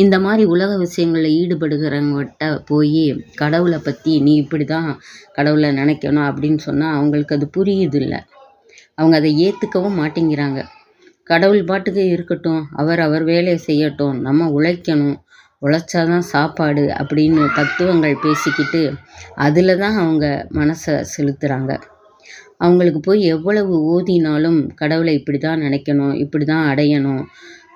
இந்த மாதிரி உலக விஷயங்களில் ஈடுபடுகிறவங்ககிட்ட போய் கடவுளை பற்றி நீ இப்படி தான் கடவுளை நினைக்கணும் அப்படின்னு சொன்னால் அவங்களுக்கு அது புரியுதில்ல. அவங்க அதை ஏற்றுக்கவும் மாட்டேங்கிறாங்க. கடவுள் பாட்டுக்கு இருக்கட்டும், அவர் வேலையை செய்யட்டும், நம்ம உழைக்கணும், உழைச்சாதான் சாப்பாடு அப்படின்னு தத்துவங்கள் பேசிக்கிட்டு அதில் தான் அவங்க மனசை செலுத்துகிறாங்க. அவங்களுக்கு போய் எவ்வளவு ஓதினாலும் கடவுளை இப்படி தான் நினைக்கணும், இப்படி தான் அடையணும்,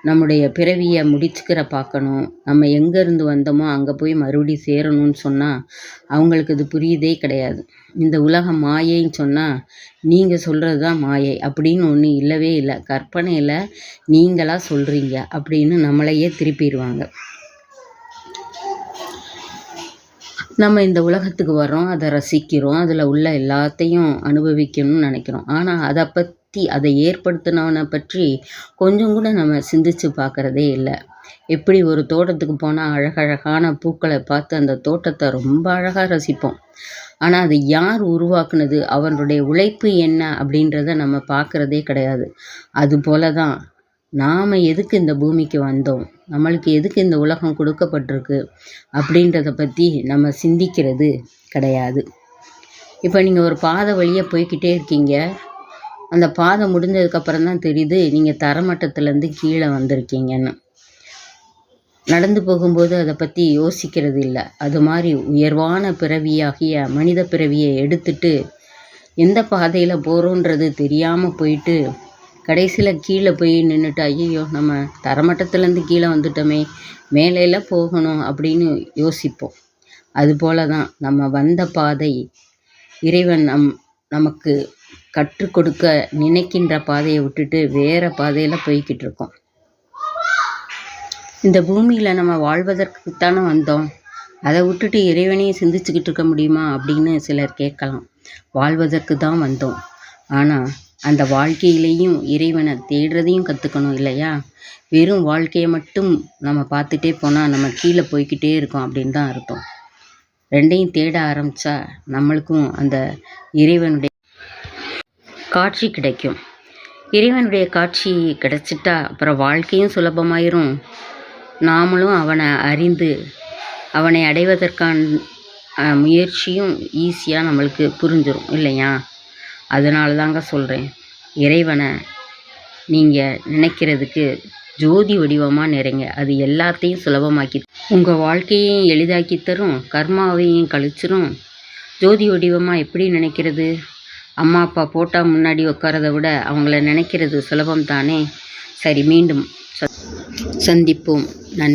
நம்முடைய பிறவியை முடிச்சுக்கிற பார்க்கணும், நம்ம எங்கேருந்து வந்தோமோ அங்கே போய் மறுபடியும் சேரணும்னு சொன்னால் அவங்களுக்கு இது புரியுதே கிடையாது. இந்த உலகம் மாயைன்னு சொன்னால் நீங்கள் சொல்கிறது தான் மாயை அப்படின்னு ஒன்று இல்லவே இல்லை, கற்பனையில் நீங்களாக சொல்கிறீங்க அப்படின்னு நம்மளையே திருப்பிடுவாங்க. நம்ம இந்த உலகத்துக்கு வர்றோம், அதை ரசிக்கிறோம், அதில் உள்ள எல்லாத்தையும் அனுபவிக்கணும்னு நினைக்கிறோம். ஆனால் அதை ஏற்படுத்தினவனை பற்றி கொஞ்சம் கூட நம்ம சிந்திச்சு பார்க்குறதே இல்லை. எப்படி ஒரு தோட்டத்துக்கு போனால் அழகழகான பூக்களை பார்த்து அந்த தோட்டத்தை ரொம்ப அழகாக ரசிப்போம். ஆனால் அதை யார் உருவாக்குனது, அவனுடைய உழைப்பு என்ன அப்படின்றத நம்ம பார்க்குறதே கிடையாது. அதுபோல தான் நாம் எதுக்கு இந்த பூமிக்கு வந்தோம், நம்மளுக்கு எதுக்கு இந்த உலகம் கொடுக்கப்பட்டிருக்கு அப்படின்றத பற்றி நம்ம சிந்திக்கிறது கிடையாது. இப்போ நீங்கள் ஒரு பாதை வழியாக போய்கிட்டே இருக்கீங்க. அந்த பாதை முடிஞ்சதுக்கப்புறம் தான் தெரியுது நீங்கள் தரமட்டத்துலேருந்து கீழே வந்திருக்கீங்கன்னு. நடந்து போகும்போது அதை பற்றி யோசிக்கிறது இல்லை. அது மாதிரி உயர்வான பிறவியாகிய மனித பிறவியை எடுத்துட்டு எந்த பாதையில் போகிறோன்றது தெரியாமல் போயிட்டு கடைசியில் கீழே போய் நின்றுட்டு ஐயோ நம்ம தரமட்டத்துலேருந்து கீழே வந்துட்டோமே, மேலையில் போகணும் அப்படின்னு யோசிப்போம். அதுபோல தான் நம்ம வந்த பாதை இறைவன் நமக்கு கற்றுக் கொடுக்க நினைக்கின்ற பாதையை விட்டுட்டு வேறு பாதையில் போய்கிட்டு இருக்கோம். இந்த பூமியில் நம்ம வாழ்வதற்குத்தானே வந்தோம், அதை விட்டுட்டு இறைவனையும் சிந்திச்சுக்கிட்டு இருக்க முடியுமா அப்படின்னு சிலர் கேட்கலாம். வாழ்வதற்கு தான் வந்தோம், ஆனால் அந்த வாழ்க்கையிலையும் இறைவனை தேடுறதையும் கற்றுக்கணும் இல்லையா? வெறும் வாழ்க்கையை மட்டும் நம்ம பார்த்துட்டே போனால் நம்ம கீழே போய்கிட்டே இருக்கோம் அப்படின்னு தான் அர்த்தம். ரெண்டையும் தேட ஆரம்பித்தா நம்மளுக்கும் அந்த இறைவனுடைய காட்சி கிடைக்கும். இறைவனுடைய காட்சி கிடைச்சிட்டா அப்புறம் வாழ்க்கையும் சுலபமாயிரும். நாமளும் அவனை அறிந்து அவனை அடைவதற்கான முயற்சியும் ஈஸியாக நம்மளுக்கு புரிஞ்சிடும் இல்லையா? அதனால தாங்க சொல்கிறேன், இறைவனை நீங்கள் நினைக்கிறதுக்கு ஜோதி வடிவமாக நிறைங்க. அது எல்லாத்தையும் சுலபமாக்கி உங்கள் வாழ்க்கையையும் எளிதாக்கி தரும், கர்மாவையும் கழிச்சிரும். ஜோதி வடிவமாக எப்படி நினைக்கிறது? அம்மா அப்பா போட்டா முன்னாடி உட்காரதை விட அவங்கள நினைக்கிறது சுலபம் தானே. சரி, மீண்டும் சந்திப்போம். நன்றி.